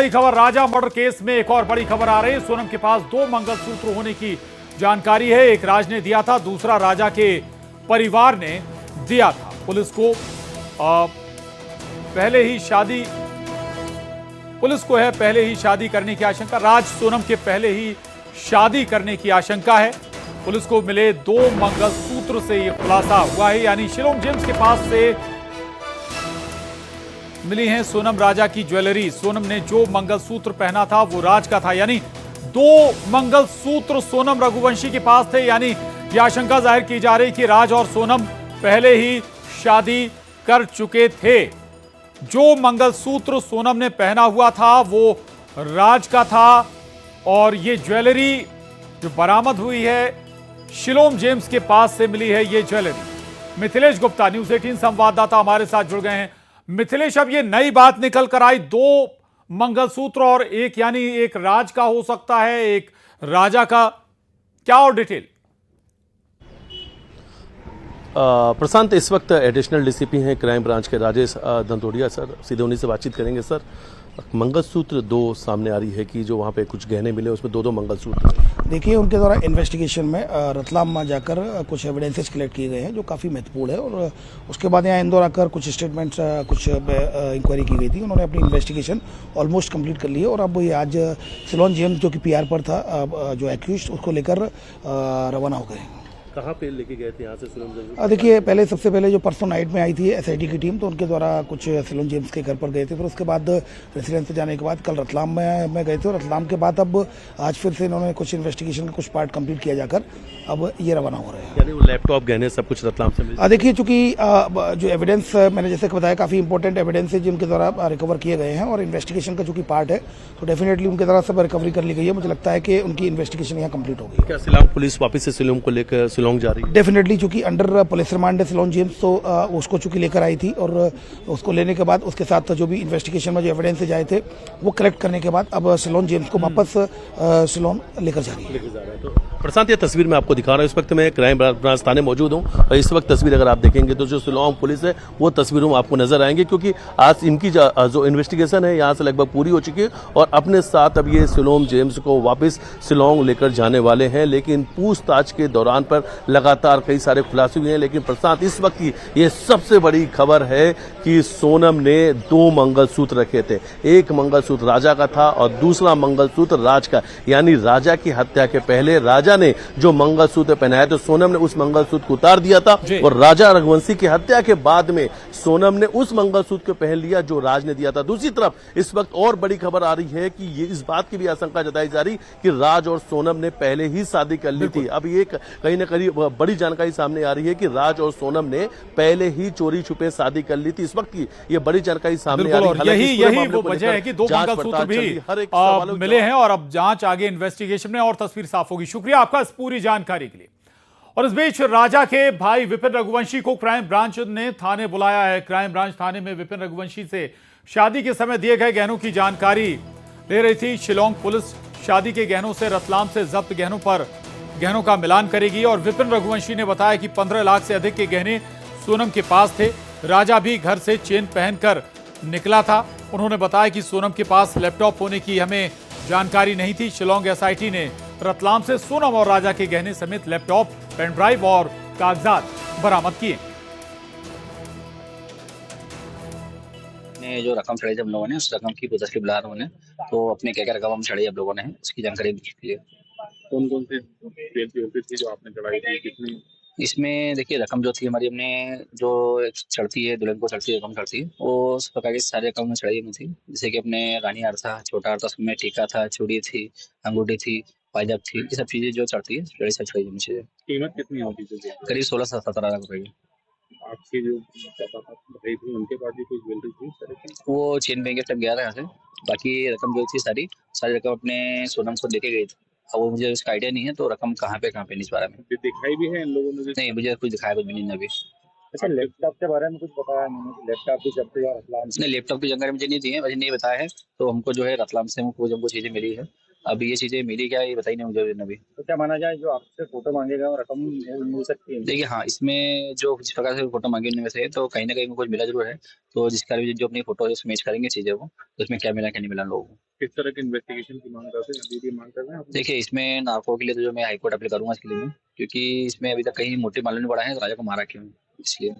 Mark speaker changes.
Speaker 1: बड़ी खबर, राजा murder case में एक और बड़ी खबर आ रही है। सोनम के पास 2 मंगलसूत्र होने की जानकारी है। एक राज ने दिया था, दूसरा राजा के परिवार ने दिया था। पुलिस को पहले ही शादी करने की आशंका। राज सोनम के पहले ही शादी करने की आशंका है। पुलिस को मिले 2 मंगलसूत्र से यह खुलासा हुआ है, यानी शिलोंग जेम्स के पास से मिली है सोनम राजा की ज्वेलरी। सोनम ने जो मंगलसूत्र पहना था वो राज का था, यानी 2 मंगलसूत्र सोनम रघुवंशी के पास थे। यानी यह आशंका जाहिर की जा रही कि राज और सोनम पहले ही शादी कर चुके थे। जो मंगलसूत्र सोनम ने पहना हुआ था वो राज का था, और ये ज्वेलरी जो बरामद हुई है शिलोंग जेम्स के पास से मिली है। ये ज्वेलरी मिथिलेश गुप्ता, न्यूज़ 18 संवाददाता हमारे साथ जुड़ गए हैं। मिथिलेश, अब ये नई बात निकल कर आई, 2 मंगलसूत्र और एक, यानी एक राज का हो सकता है, एक राजा का, क्या और डिटेल?
Speaker 2: प्रशांत, इस वक्त एडिशनल डीसीपी हैं क्राइम ब्रांच के राजेश दंतोड़िया सर, सीधे उन्हीं से बातचीत करेंगे। सर, मंगलसूत्र 2 सामने आ रही है कि जो वहाँ पे कुछ गहने मिले उसमें 2 मंगलसूत्र।
Speaker 3: देखिए, उनके द्वारा इन्वेस्टिगेशन में रतलाम में जाकर कुछ एविडेंसेस कलेक्ट किए गए हैं जो काफ़ी महत्वपूर्ण है, और उसके बाद यहाँ इंदौर आकर कुछ स्टेटमेंट्स, कुछ इंक्वायरी की गई थी। उन्होंने अपनी इन्वेस्टिगेशन ऑलमोस्ट कंप्लीट कर ली है, और अब ये आज शिलोंग जेम्स जो कि पीआर पर था, जो एक्यूज्ड, उसको लेकर रवाना हो गए।
Speaker 2: कहाँ पे लेके गए थे यहाँ से?
Speaker 3: देखिए, सबसे पहले जो परसों नाइट में आई थी एसआईटी की टीम, तो उनके द्वारा कुछ शिलोंग जेम्स के घर पर गए थे। फिर उसके बाद रेसिडेंस पे जाने के बाद कल रतलाम में गए थे, और रतलाम के बाद अब आज फिर से इन्होंने कुछ इन्वेस्टिगेशन का कुछ पार्ट कंप्लीट किया जाकर अब ये रवाना हो रहे हैं।
Speaker 2: यानी वो लैपटॉप, गहने सब कुछ रतलाम से मिले?
Speaker 3: देखिए, चूंकि जो एविडेंस मैंने जैसे बताया, काफ़ी इंपॉर्टेंट एविडेंस है जिनके द्वारा रिकवर किए गए हैं, और इन्वेस्टिगेशन का चूंकि पार्ट है, तो डेफिनेटली उनके द्वारा सब रिकवरी कर ली गई है। मुझे लगता है कि उनकी इन्वेस्टिगेशन यहाँ कंप्लीट हो गई।
Speaker 2: क्या शिलोंग पुलिस वापस से शिलोंग को लेकर शिलोंग जा रही है?
Speaker 3: डेफिनेटली, चूंकि अंडर पुलिस रिमांड है शिलोंग जेम्स, तो उसको चूंकि लेकर आई थी, और उसको लेने के बाद उसके साथ जो भी इन्वेस्टिगेशन में जो एविडेंस आए थे वो कलेक्ट करने के बाद अब शिलोंग जेम्स को वापस शिलोंग लेकर जा रही है।
Speaker 2: तो प्रशांत, ये तस्वीर मैं आपको दिखा रहा हूँ। इस वक्त मैं क्राइम ब्रांच थाने मौजूद हूँ, और इस वक्त तस्वीर अगर आप देखेंगे तो जो शिलोंग पुलिस है वो तस्वीरों में आपको नजर आएंगे, क्योंकि आज इनकी जो इन्वेस्टिगेशन है यहाँ से लगभग पूरी हो चुकी है, और अपने साथ अब ये शिलोंग जेम्स को वापस शिलोंग लेकर जाने वाले हैं। लेकिन पूछताछ के दौरान पर लगातार कई सारे खुलासे हुए हैं। लेकिन प्रशांत, इस वक्त की ये सबसे बड़ी खबर है कि सोनम ने 2 मंगलसूत्र रखे थे। एक मंगलसूत्र राजा का था और दूसरा मंगलसूत्र राज का, यानी राजा की हत्या के पहले राजा ने जो मंगलसूत्र पहनाया, तो सोनम ने उस मंगलसूत्र को उतार दिया था, और राजा रघुवंशी की हत्या के बाद में सोनम ने उस मंगलसूत्र को पहन लिया जो राज ने दिया था। दूसरी तरफ इस वक्त और बड़ी खबर आ रही है कि ये इस बात की भी आशंका जताई जा रही कि राज और सोनम ने पहले ही शादी कर ली थी। अब ये कहीं ना कहीं बड़ी जानकारी सामने आ रही है कि राज और सोनम ने पहले ही चोरी छुपे शादी कर ली थी। इस वक्त की ये बड़ी जानकारी सामने आ रही है।
Speaker 1: यही वो वजह है कि 2 मंगलसूत्र भी मिले हैं, और अब जांच आगे इन्वेस्टिगेशन में और तस्वीर साफ होगी। शुक्रिया आपका इस पूरी जानकारी के लिए। और इस बीच राजा के भाई विपिन रघुवंशी को क्राइम ब्रांच ने थाने बुलाया है। क्राइम ब्रांच थाने में विपिन रघुवंशी से शादी के समय दिए गए गहनों की जानकारी ले रही थी। शिलोंग पुलिस शादी के गहनों से रतलाम से जब्त गहनों का मिलान करेगी, और विपिन रघुवंशी ने बताया कि 15 लाख से अधिक के गहने सोनम के पास थे। राजा भी घर से चेन पहनकर निकला था। उन्होंने बताया कि सोनम के पास लैपटॉप होने की हमें जानकारी नहीं थी। शिलोंग एसआईटी ने रतलाम से सोनम और राजा के गहने समेत लैपटॉप, पेन ड्राइव और कागजात बरामद किए।
Speaker 4: जो रकम चढ़ाई हम लोगों ने, उस रकम की पूछताछ के बुला रहे हैं, तो अपने क्या रकम हम चढ़ाई हम लोगों ने, उसकी जानकारी दी है।
Speaker 5: कौन कौन सी थी जो आपने चढ़ाई थी, कितनी?
Speaker 4: इसमें देखिए, रकम जो थी हमारी, हमने जो चढ़ती है, दुल्हन को चढ़ती है, रकम चढ़ती है, वो उस प्रकार की सारी रकम में चढ़ाई हुई थी। जैसे कि अपने रानी हार था, छोटा हार था, उसमें टीका था, चूड़ी थी, अंगूठी थी, पायजाब थी, ये सब चीजें जो चढ़ती है चढ़ाई हुई चीजें।
Speaker 5: कीमत कितनी होती थी?
Speaker 4: करीब 16 से 17 लाख रुपए की।
Speaker 5: आपकी जो भाई थी उनके पास भी कुछ ज्वेलरी थी?
Speaker 4: वो चेन बैंक तक गया था यहाँ से। बाकी रकम जो थी सारी रकम अपने सोनम को लेके गई थी। अब वो मुझे उसका आइडिया नहीं है, तो रकम कहाँ पे नहीं इस बारे में
Speaker 5: दिखाई भी है इन लोगों ने?
Speaker 4: नहीं, मुझे कुछ दिखाया भी नहीं अभी।
Speaker 5: अच्छा, लैपटॉप के बारे में कुछ बताया नहीं? लैपटॉप भी जब्त हुआ रतलाम से?
Speaker 4: नहीं, लैपटॉप की जानकारी मुझे नहीं दी है, मुझे नहीं बताया है। तो हमको जो है रतलाम से हमको चीजें मिली है। अभी ये चीजें मिली क्या, ये बताई नहीं मुझे अभी।
Speaker 5: तो क्या माना जाए, जो आपसे फोटो मांगेगा और रकम मिल सकती है?
Speaker 4: देखिए, हाँ, इसमें जो जिस प्रकार से फोटो मांगी उनमें से, तो कहीं ना कहीं कुछ मिला जरूर है। तो जिसका भी जो अपनी फोटो मैच करेंगे चीजें, वो तो उसमें क्या मिला क्या नहीं मिला लोगों को।
Speaker 5: किस तरह की इन्वेस्टिगेशन की मांग करते हैं, अभी भी मांग कर रहे हैं आप?
Speaker 4: देखिए, इसमें नार्को के लिए तो जो मैं हाई कोर्ट अपील करूंगा इसके लिए मैं, क्योंकि इसमें अभी तक कहीं मोटिव मालूम नहीं पड़ा है राजा को मारा क्यों, इसलिए